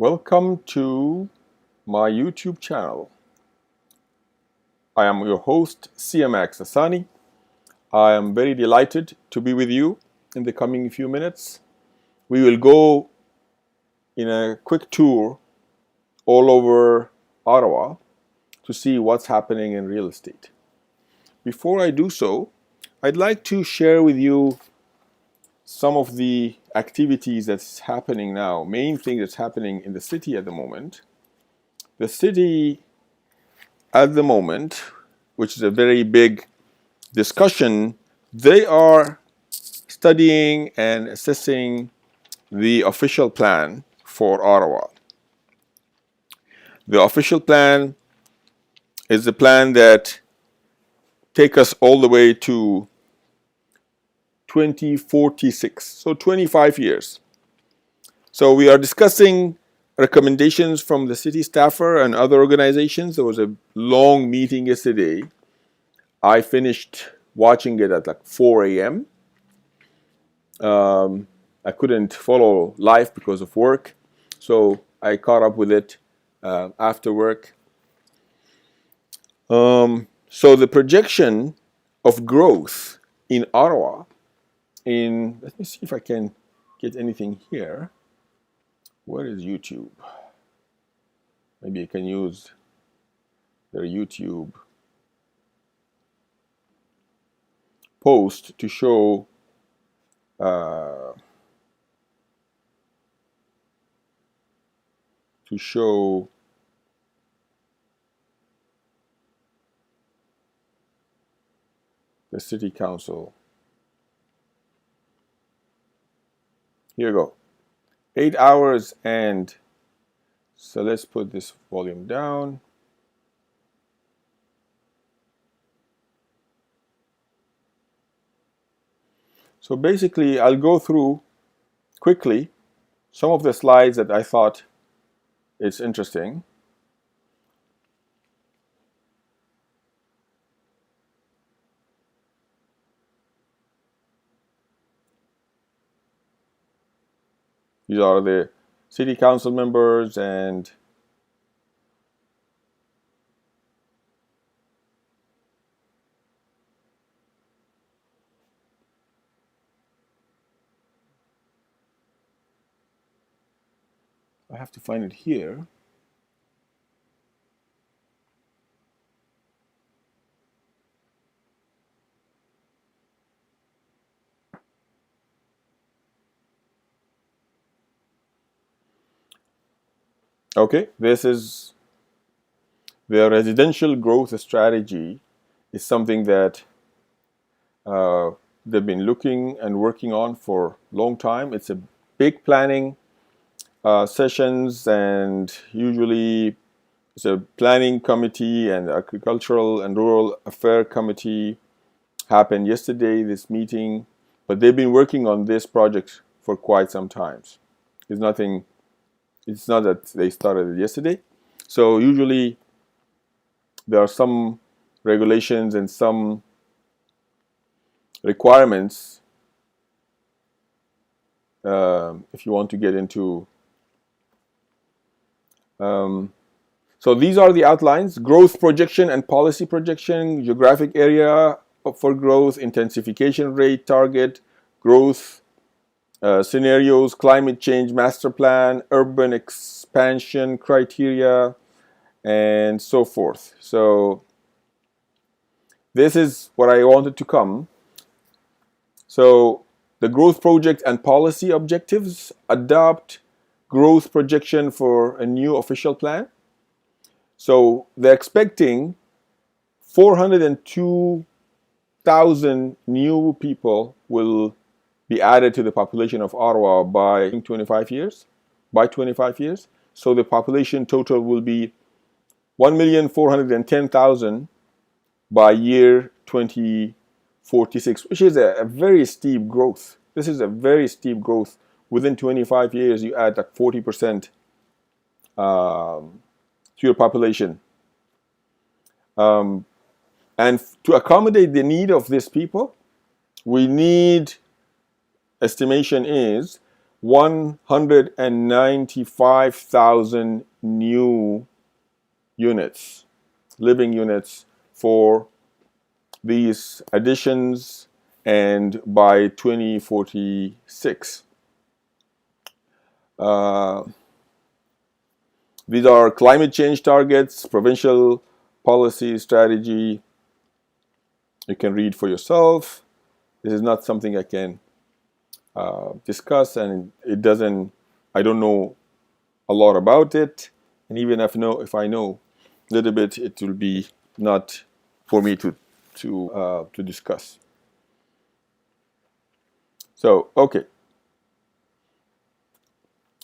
Welcome to my YouTube channel. I am your host, CMX Asani. I am very delighted to be with you in the coming few minutes. We will go in a quick tour all over Ottawa to see what's happening in real estate. Before I do so, I'd like to share with you some of the activities that's happening now, main thing that's happening in the city at the moment. The city at the moment, which is a very big discussion, they are studying and assessing the official plan for Ottawa. The official plan is the plan that takes us all the way to 2046, so 25 years. So we are discussing recommendations from the city staffer and other organizations. There was a long meeting yesterday. I finished watching it at like 4 a.m. I couldn't follow live because of work, so I caught up with it after work. So the projection of growth in Ottawa let me see if I can get anything here. Where is YouTube? Maybe I can use their YouTube post to show the city council. Here you go. 8 hours, and so let's put this volume down. So basically, I'll go through quickly some of the slides that I thought is interesting. These are the city council members, and I have to find it here. Okay, this is the residential growth strategy. Is something that they've been looking and working on for a long time. It's a big planning sessions, and usually it's a planning committee and agricultural and rural affair committee happened yesterday, this meeting, but they've been working on this project for quite some time. It's not that they started it yesterday. So usually there are some regulations and some requirements if you want to get into. So these are the outlines: growth projection and policy projection, geographic area for growth, intensification rate target, growth scenarios, climate change master plan, urban expansion criteria, and so forth. So this is what I wanted to come. So the growth project and policy objectives: adopt growth projection for a new official plan. So they're expecting 402,000 new people will be added to the population of Ottawa by 25 years. So the population total will be 1,410,000 by year 2046, which is a very steep growth. This is a very steep growth. Within 25 years, you add like 40% to your population. And to accommodate the need of these people, we need, estimation is, 195,000 new units, living units for these additions, and by 2046. These are climate change targets, provincial policy strategy. You can read for yourself. This is not something I can discuss, and it doesn't. I don't know a lot about it, and even if I know a little bit, it will be not for me to discuss. So, okay.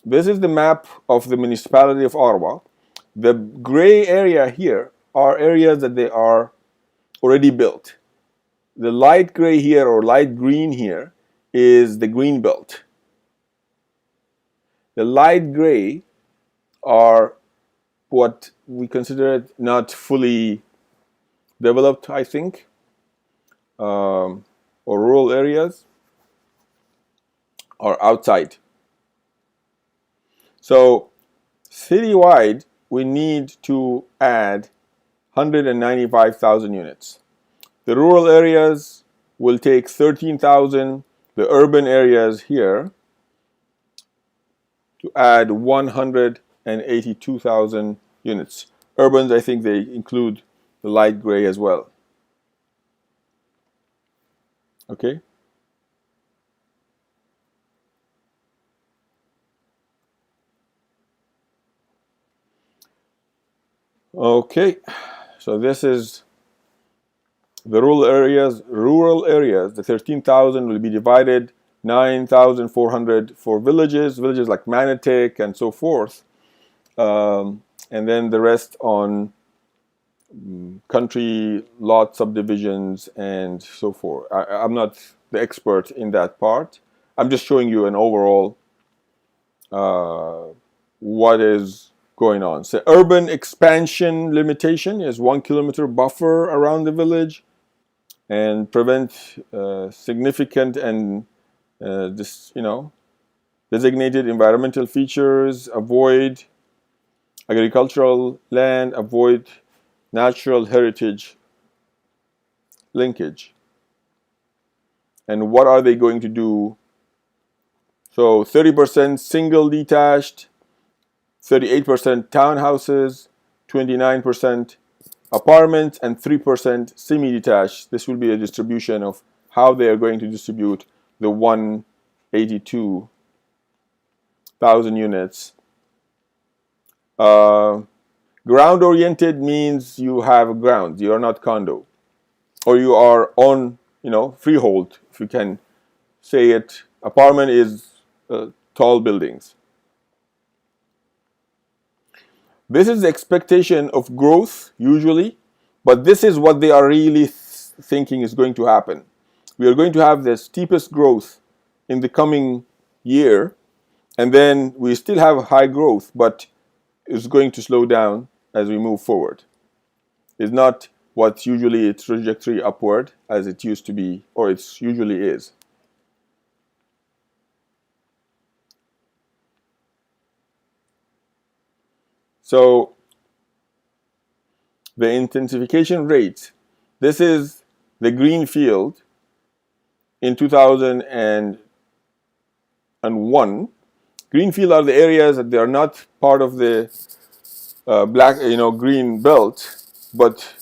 This is the map of the municipality of Ottawa. The gray area here are areas that they are already built. The light gray here or light green here is the green belt. The light gray are what we consider not fully developed, I think, or rural areas, are outside. So citywide, we need to add 195,000 units. The rural areas will take 13,000. The urban areas here to add 182,000 units. Urbans, I think they include the light gray as well. Okay. Okay, so this is the rural areas. The 13,000 will be divided 9,400 for villages like Manatik and so forth, and then the rest on country lot subdivisions and so forth. I'm not the expert in that part. I'm just showing you an overall what is going on. So urban expansion limitation is 1 kilometer buffer around the village and prevent significant and designated environmental features, avoid agricultural land, avoid natural heritage linkage. And what are they going to do? So 30% single detached, 38% townhouses, 29% apartments, and 3% semi-detached. This will be a distribution of how they are going to distribute the 182,000 units. Ground-oriented means you have ground. You are not condo, or you are on, freehold. If you can say it, apartment is tall buildings. This is the expectation of growth usually, but this is what they are really thinking is going to happen. We are going to have the steepest growth in the coming year, and then we still have high growth, but it's going to slow down as we move forward. It's not what's usually a trajectory upward as it used to be, or it usually is. So the intensification rate, this is the green field in 2001. Greenfield are the areas that they are not part of the green belt, but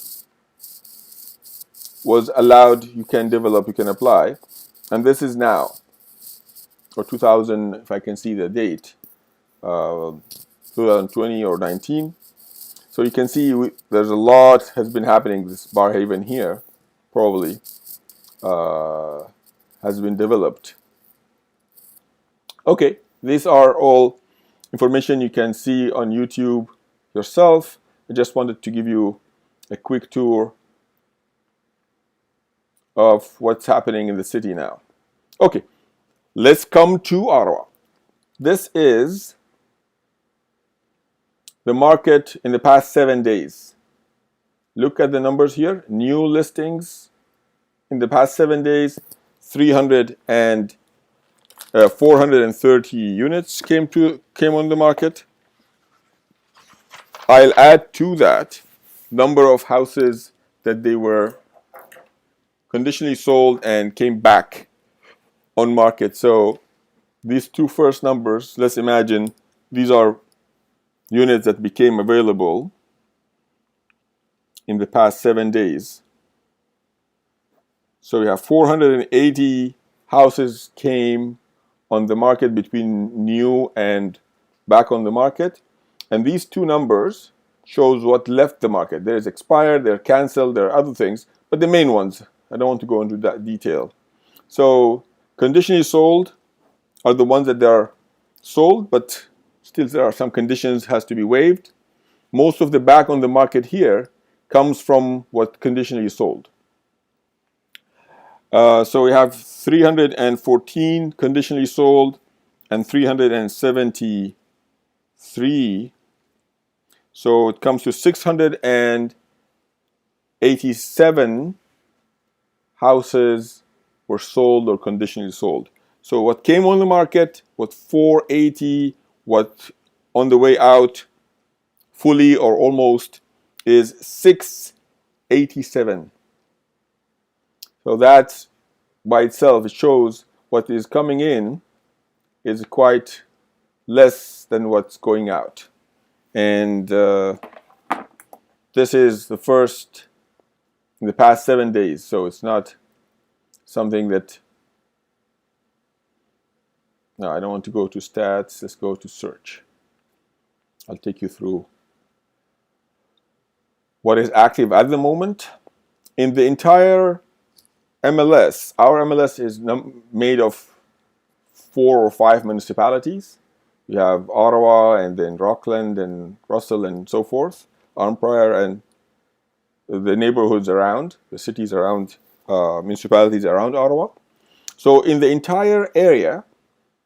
was allowed, you can develop, you can apply. And this is now, or 2000, if I can see the date, 2020 or 19. So you can see there's a lot has been happening. This Barhaven here probably has been developed. Okay, these are all information you can see on YouTube yourself. I just wanted to give you a quick tour of what's happening in the city now. Okay, let's come to Ottawa. This is the market in the past 7 days. Look at the numbers here. New listings in the past 7 days, 300 and 430 units came on the market. I'll add to that number of houses that they were conditionally sold and came back on market. So these two first numbers, let's imagine these are units that became available in the past 7 days. So we have 480 houses came on the market between new and back on the market. And these two numbers shows what left the market. There is expired, there are canceled, there are other things, but the main ones, I don't want to go into that detail. So conditionally sold are the ones that are sold, but still there are some conditions has to be waived. Most of the back on the market here comes from what conditionally sold. So we have 314 conditionally sold and 373. So it comes to 687 houses were sold or conditionally sold. So what came on the market, what 480, what on the way out fully or almost is 687. So that by itself, it shows what is coming in is quite less than what's going out. And this is the first in the past 7 days. So it's not something that, no, I don't want to go to stats. Let's go to search. I'll take you through what is active at the moment. In the entire MLS, our MLS is made of 4 or 5 municipalities. You have Ottawa and then Rockland and Russell and so forth, Arnprior and the neighborhoods around, the cities around, municipalities around Ottawa. So in the entire area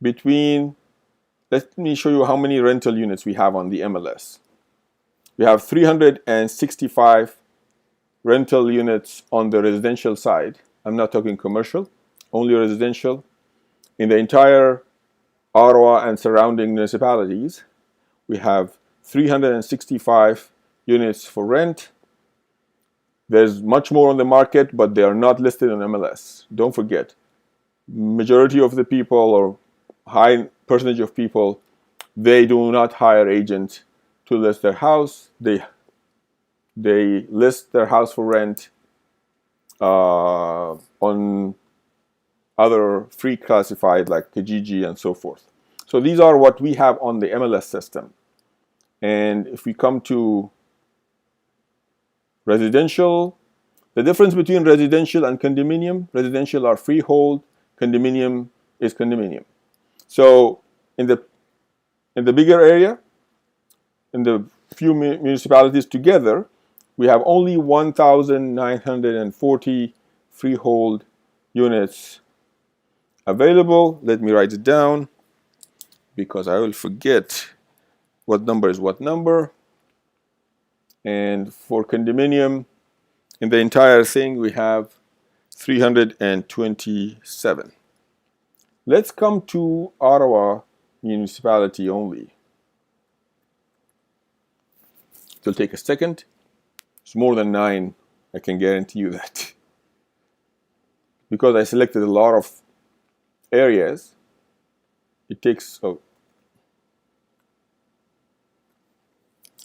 between, let me show you how many rental units we have on the MLS. We have 365 rental units on the residential side. I'm not talking commercial, only residential. In the entire Ottawa and surrounding municipalities, we have 365 units for rent. There's much more on the market, but they are not listed on MLS. Don't forget, majority of the people or high percentage of people, they do not hire agents to list their house. They list their house for rent on other free classified like Kijiji and so forth. So these are what we have on the MLS system. And if we come to residential, the difference between residential and condominium, residential are freehold, condominium is condominium. So in the bigger area, in the few municipalities together, we have only 1,940 freehold units available. Let me write it down because I will forget what number is what number. And for condominium, in the entire thing, we have 327. Let's come to Ottawa municipality only. It'll take a second. It's more than 9, I can guarantee you that. Because I selected a lot of areas, it takes,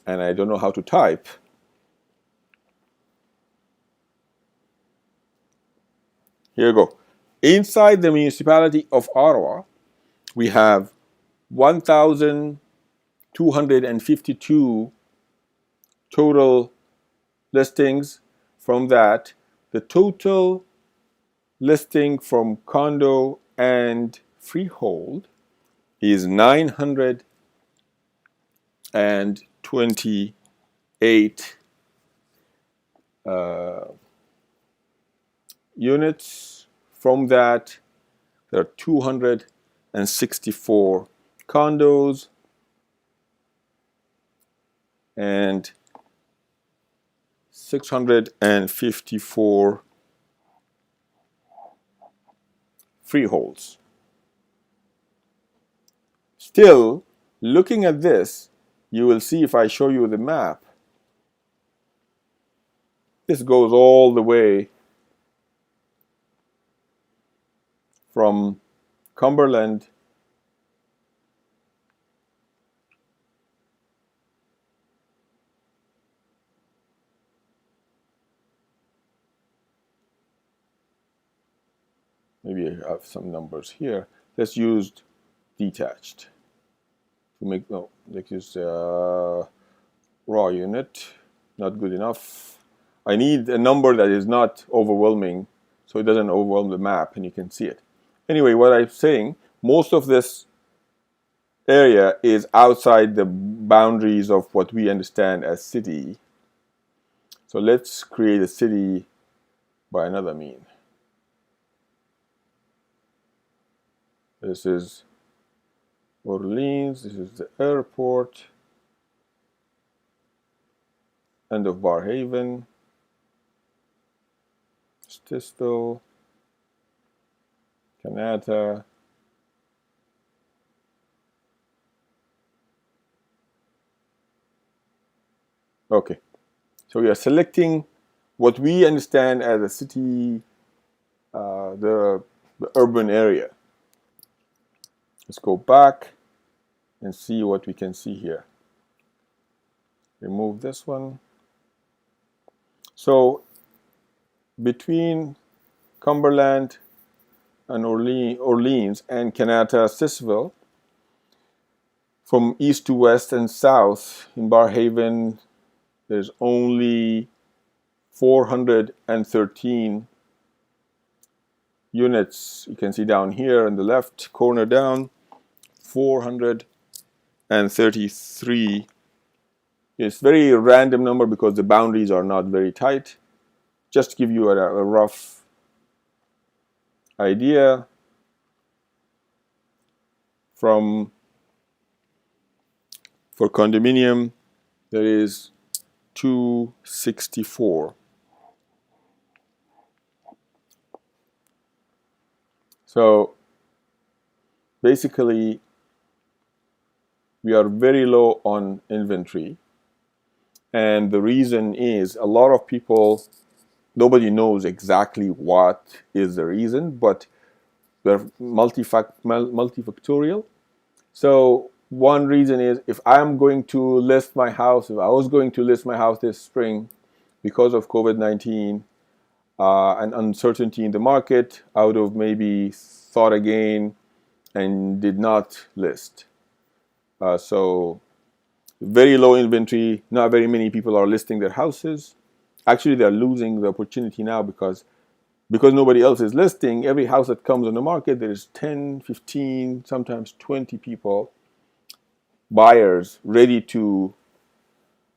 and I don't know how to type. Here you go. Inside the municipality of Ottawa, we have 1,252 total listings. From that, the total listing from condo and freehold is 928 units. From that, there are 264 condos and 654 freeholds. Still, looking at this, you will see if I show you the map, this goes all the way from Cumberland maybe I have some numbers here. Let's use detached to make, no, let's use raw unit, not good enough. I need a number that is not overwhelming so it doesn't overwhelm the map and you can see it. Anyway, what I'm saying, most of this area is outside the boundaries of what we understand as city. So let's create a city by another mean. This is Orleans, this is the airport, end of Barrhaven, Stistel, Kanata, okay. So we are selecting what we understand as a city, the urban area. Let's go back and see what we can see here. Remove this one. So between Cumberland and Orleans and Kanata, Stisville, from east to west and south in Barrhaven, there's only 413 units. You can see down here in the left corner down, 433. It's very random number because the boundaries are not very tight. Just to give you a rough idea, for condominium, there is 264. So basically, we are very low on inventory. And the reason is a lot of people, nobody knows exactly what is the reason, but they're multifactorial. So one reason is if I'm going to list my house, if I was going to list my house this spring because of COVID-19 and uncertainty in the market, I would have maybe thought again and did not list. So very low inventory, not very many people are listing their houses. Actually, they're losing the opportunity now because nobody else is listing. Every house that comes on the market, there's 10, 15, sometimes 20 people, buyers ready to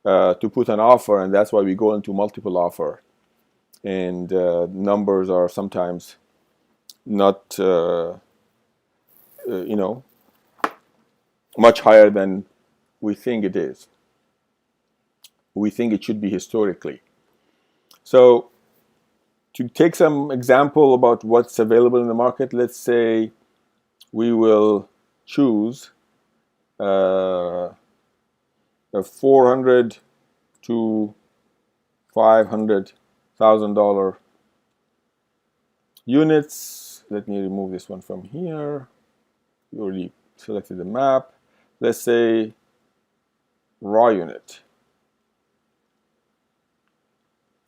put an offer, and that's why we go into multiple offer. And numbers are sometimes not, much higher than we think it is. We think it should be historically. So to take some example about what's available in the market, let's say we will choose a $400,000 to $500,000 units. Let me remove this one from here. We already selected the map. Let's say raw unit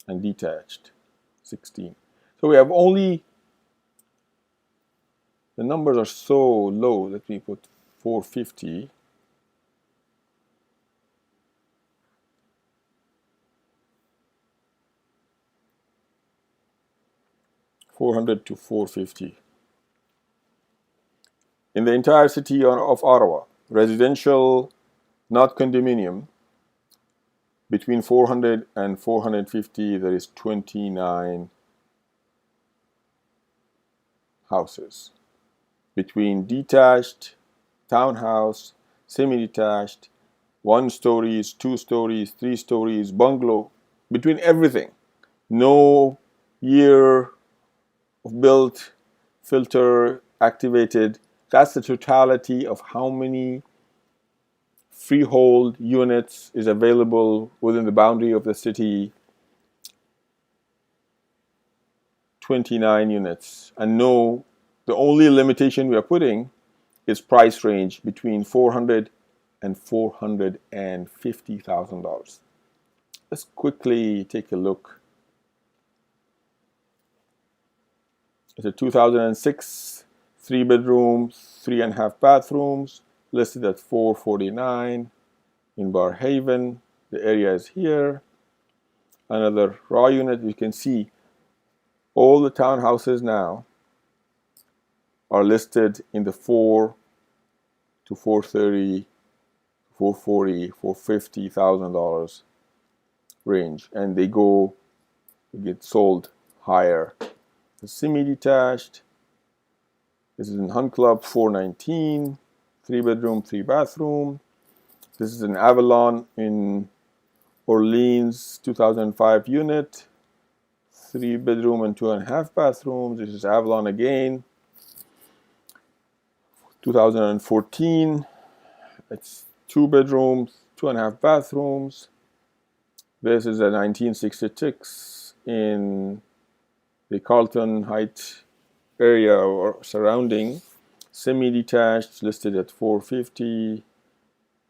and detached 16. So we have only, the numbers are so low. Let me put 450. $400 to $450. In the entire city of Ottawa, residential, not condominium, between 400 and 450, there is 29 houses. Between detached, townhouse, semi-detached, 1 stories, 2 stories, 3 stories, bungalow, between everything. No year of built, filter activated, That's the totality of how many freehold units is available within the boundary of the city. 29 units. And no, the only limitation we are putting is price range between $400,000 and $450,000. Let's quickly take a look. It's a 2006 3-bedroom, 3.5 bathrooms, listed at $449,000 in Barrhaven. The area is here. Another raw unit. You can see all the townhouses now are listed in the $4 to $430,000, $440,000, $450,000 range, and they get sold higher. The semi-detached. This is in Hunt Club, $419,000, 3-bedroom, 3-bathroom. This is in Avalon in Orleans, 2005 unit, 3-bedroom and 2.5 bathrooms. This is Avalon again, 2014. It's 2 bedrooms, 2.5 bathrooms. This is a 1966 in the Carlton Heights area or surrounding, semi-detached, listed at $450,000,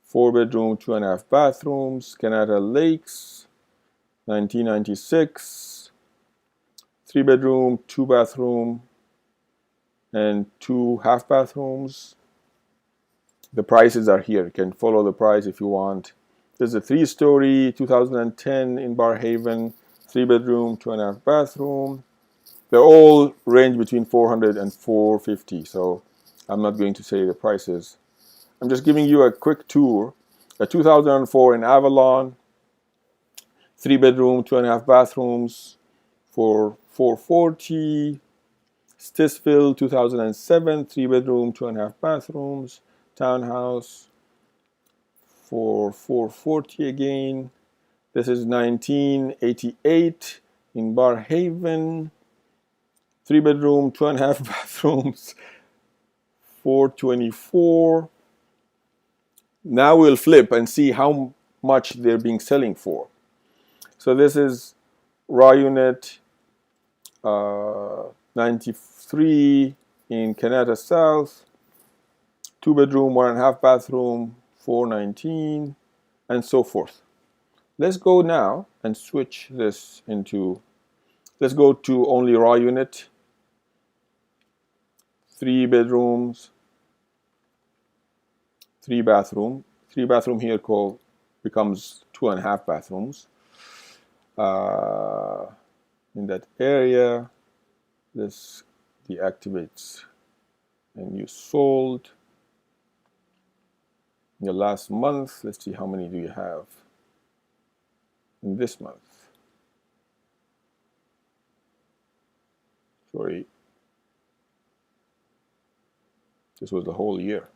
4-bedroom, 2.5 bathrooms, Canada Lakes, 1996, 3-bedroom, 2-bathroom, and 2 half bathrooms. The prices are here. You can follow the price if you want. There's a 3-story, 2010 in Barrhaven, 3-bedroom, 2.5 bathroom. They all range between $400,000 and $450,000, so I'm not going to say the prices. I'm just giving you a quick tour. A 2004 in Avalon, 3-bedroom, 2.5 bathrooms for $440,000. Stissville, 2007, 3-bedroom, 2.5 bathrooms, townhouse for $440,000 again. This is 1988 in Barrhaven, 3-bedroom, 2.5 bathrooms, $424,000. Now we'll flip and see how much they're being selling for. So this is raw unit 93 in Canada South, 2-bedroom, 1.5 bathroom, $419,000, and so forth. Let's go now and switch this into, let's go to only raw unit, 3 bedrooms, 3 bathroom. 3 bathroom here becomes 2.5 bathrooms. In that area, this deactivates, and you sold in the last month. Let's see how many do you have in this month. Sorry, this was the whole year.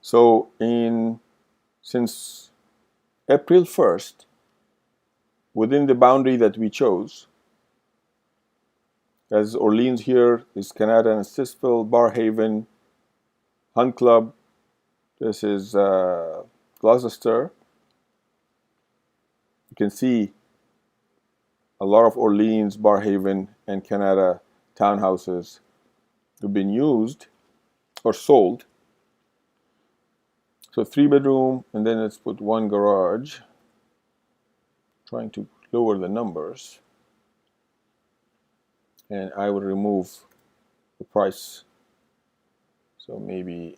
So since April 1st, within the boundary that we chose, as Orleans here is Canada and Stissville, Barrhaven, Hunt Club, this is Gloucester. You can see a lot of Orleans, Barrhaven, and Canada townhouses have been used or sold. So 3 bedroom, and then let's put 1 garage. Trying to lower the numbers. And I will remove the price. So maybe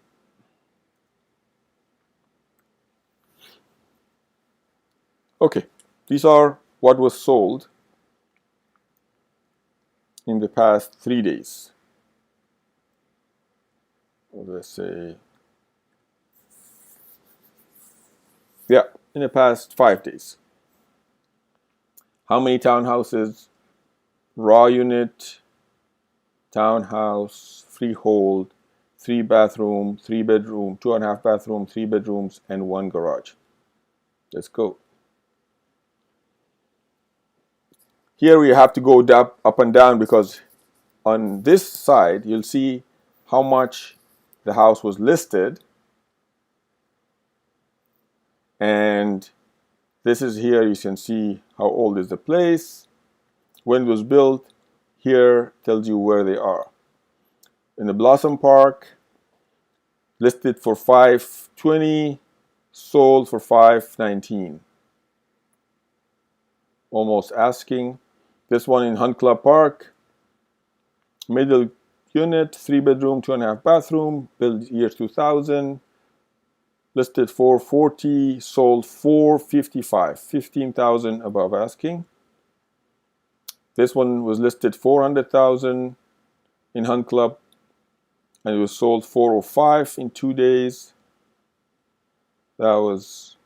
okay, these are what was sold in the past 3 days. Let's say, yeah, in the past 5 days. How many townhouses? Raw unit, townhouse, freehold, 3 bathroom, 3 bedroom, 2.5 bathroom, 3 bedrooms, and 1 garage. Let's go. Here we have to go up and down, because on this side you'll see how much the house was listed, and this is here. You can see how old is the place, when it was built. Here tells you where they are. In the Blossom Park, listed for $520, sold for $519, almost asking. This one in Hunt Club Park, middle unit, 3-bedroom, 2.5 bathroom, built year 2000, listed for $440, sold $455, $15,000 above asking. This one was listed $400,000 in Hunt Club, and it was sold $405 in 2 days. That was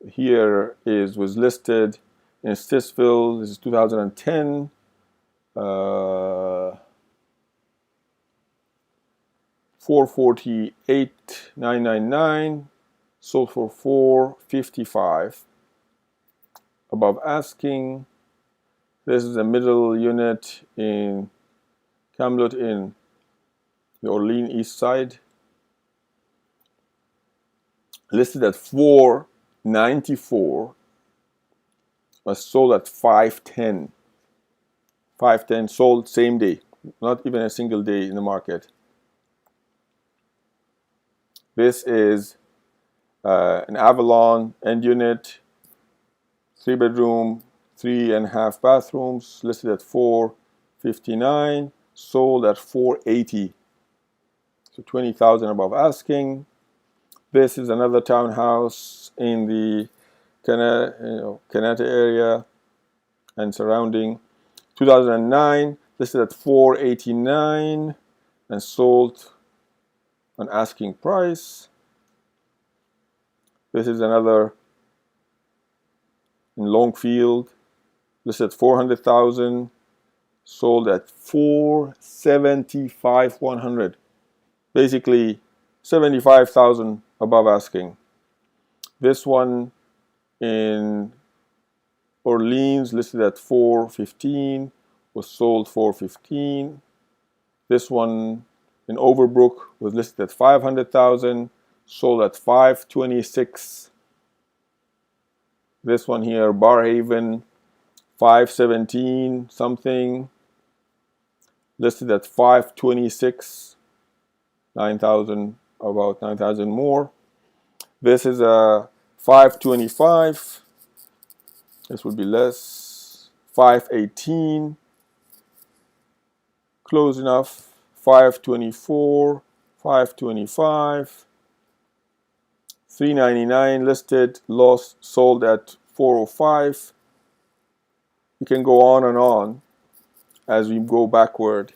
was listed in Stittsville. This is 2010. $448,999, sold for $455 above asking. This is a middle unit in Camelot in the Orleans East Side, listed at $494, was sold at $510. $510, sold same day, not even a single day in the market. This is an Avalon end unit, 3-bedroom, 3.5 bathrooms, listed at $459, sold at $480, so $20,000 above asking. This is another townhouse in the Canada area and surrounding, 2009, listed at $489 and sold an asking price. This is another in Longfield, listed at $400,000, sold at $475,100, basically $75,000 above asking. This one in Orleans, listed at $415, was sold $415. This one in Overbrook was listed at $500,000, sold at $526. This one here, Barhaven, $517 something, listed at $526, $9,000, about $9,000 more. This is a $525. This would be less. $518, close enough. $524, $525, $399 listed, lost, sold at $405. You can go on and on as we go backward.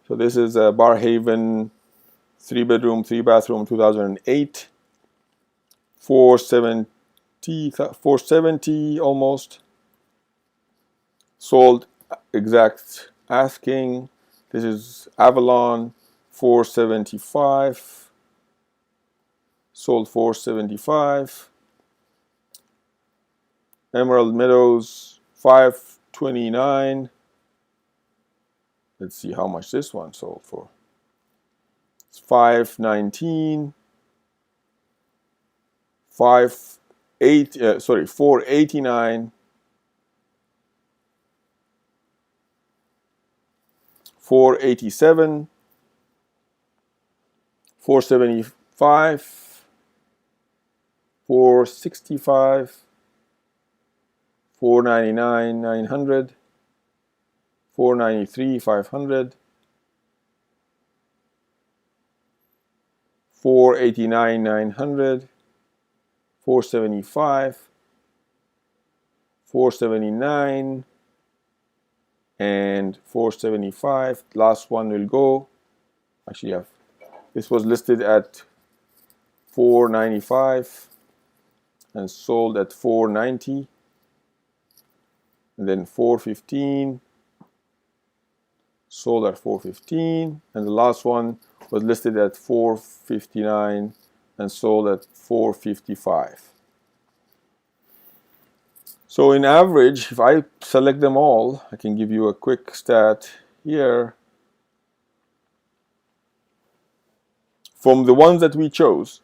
So this is a Barhaven 3-bedroom, 3-bathroom, 2008, $470 almost, sold exact asking. This is Avalon, $475, sold $475. Emerald Meadows, $529. Let's see how much this one sold for. It's $519. $489. $487, $475, $465, $499, $900, $493, $500, $489, $900, $475, $479, and $475. Last one will go. Actually, this was listed at $495 and sold at $490, and then $415, sold at $415, and the last one was listed at $459 and sold at $455. So in average, if I select them all, I can give you a quick stat here. From the ones that we chose,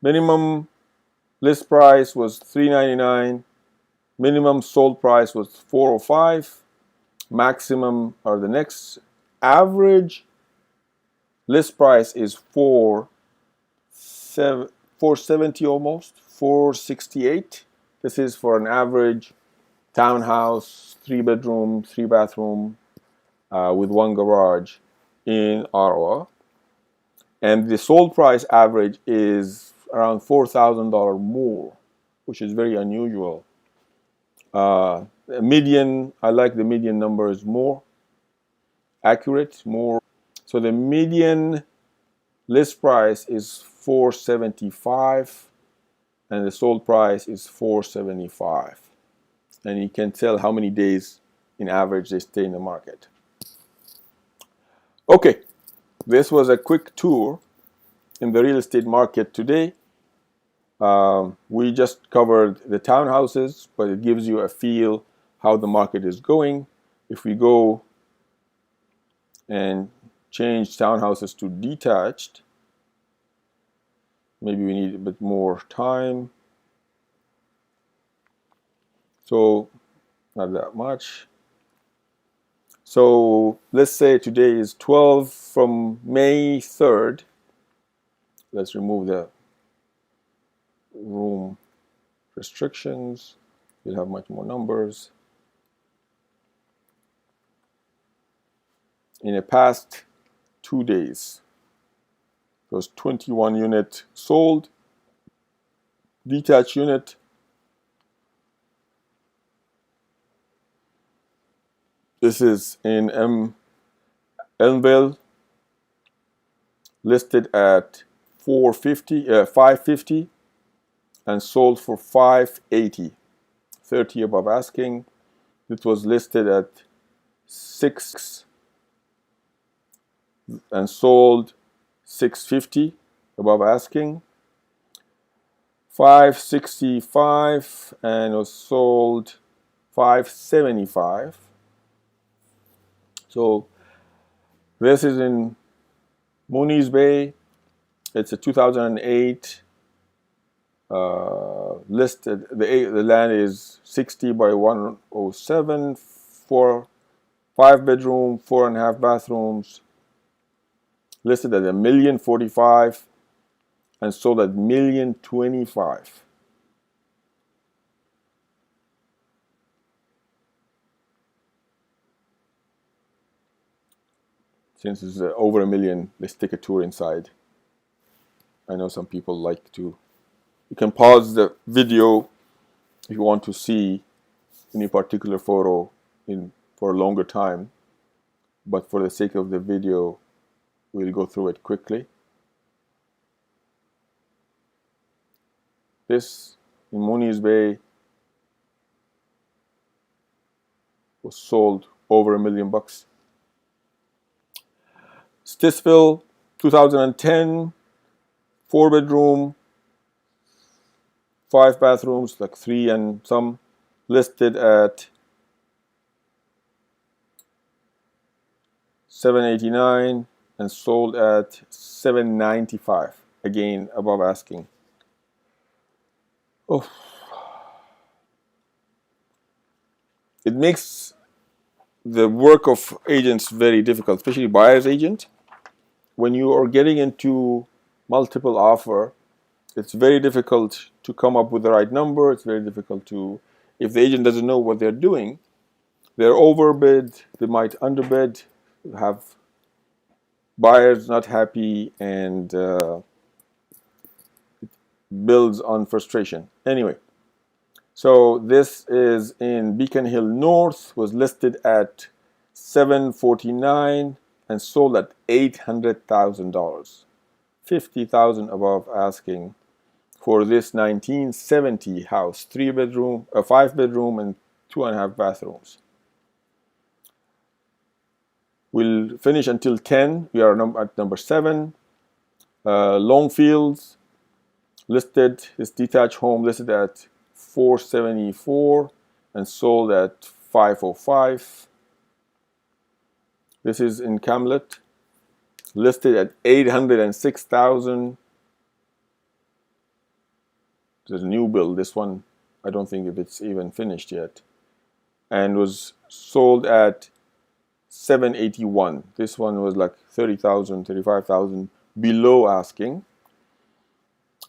minimum list price was $3.99, minimum sold price was $4.05, maximum or the next average list price is $470 almost, $468. This is for an average townhouse, 3-bedroom, 3-bathroom, with 1 garage in Ottawa. And the sold price average is around $4,000 more, which is very unusual. Median, I like the median number is more accurate, more. So the median list price is $475 and the sold price is $475. And you can tell how many days in average they stay in the market. Okay, this was a quick tour in the real estate market today. We just covered the townhouses, but it gives you a feel how the market is going. If we go and change townhouses to detached, maybe we need a bit more time. So not that much. So let's say today is 12 from May 3rd. Let's remove the room restrictions. You'll have much more numbers. In the past 2 days, there was 21 unit sold, detached unit. This is in Elmville, listed at 550 and sold for 580, 30 above asking. It was listed at 6 and sold 650 above asking. 565 and was sold 575. So this is in Mooney's Bay. It's a 2008 listed. The land is 60 by 107 for 5-bedroom, 4.5 bathrooms. Listed at $1,045,000 and sold at $1,025,000. Since it's over $1 million, let's take a tour inside. I know some people like to. You can pause the video if you want to see any particular photo for a longer time, but for the sake of the video, we'll go through it quickly. This in Mooney's Bay was sold over $1 million. Stittsville, 2010, 4-bedroom, 5 bathrooms, like 3 and some, listed at $789 and sold at $795, again above asking. Oh. It makes the work of agents very difficult, especially buyer's agent. When you are getting into multiple offer, it's very difficult to come up with the right number. It's very difficult to, if the agent doesn't know what they're doing, they're overbid, they might underbid, have buyers not happy, and it builds on frustration. Anyway, so this is in Beacon Hill North, was listed at $749 and sold at $800,000, $50,000 above asking for this 1970 house, 3-bedroom, 5-bedroom, and 2.5 bathrooms. We'll finish until 10. We are at number 7. Longfields, Listed, this detached home listed at 474 and sold at 505. This is in Camlet, listed at 806,000. There's a new build. This one, I don't think if it's even finished yet, and was sold at 781. This one was like 30,000, 35,000 below asking.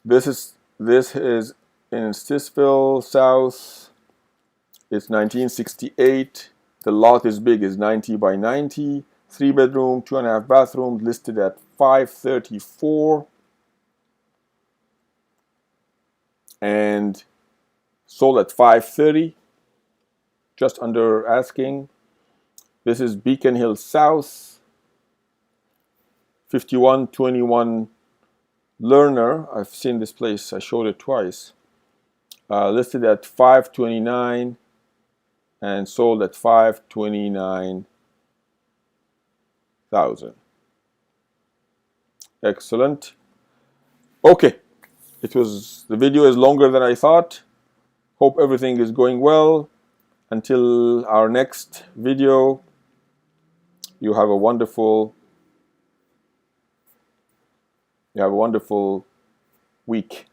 This is in Stisville South. It's 1968. The lot is big, is 90 by 90. 3-bedroom, 2.5 bathrooms, listed at 534 and sold at 530, just under asking. This is Beacon Hill South, 5121 Lerner. I've seen this place, I showed it twice. Listed at 529 and sold at 529,000. Excellent. Okay, the video is longer than I thought. Hope everything is going well. Until our next video, you have a wonderful week.